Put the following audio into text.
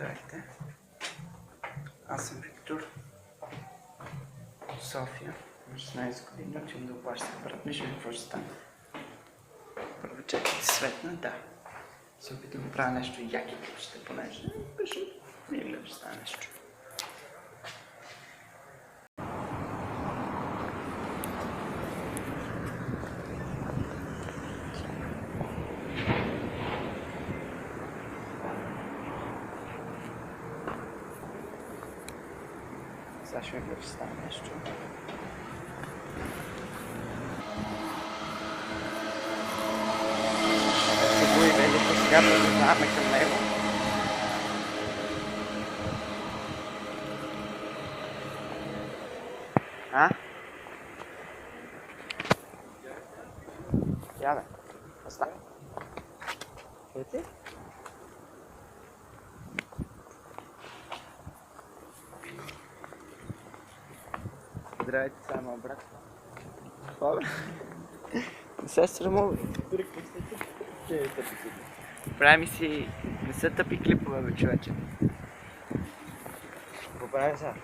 Здравейте, аз съм Виктор, София, на 16 години, учим да оплащах брат ми, живи какво ще стане. Първо чекайте светна, да. Се опитам да правя нещо яки клипчета, понеже пише, не гледа, ще стане нещо. Сега ще видя, че стане нещо. Се бои велико, сега продължаваме към него. А? Я бе, остава. Видите? Здравейте, това е моят брат. Това бе? Не се срамува. Правим си... Не са тъпи клипове, бе, човече. Какво правим сега?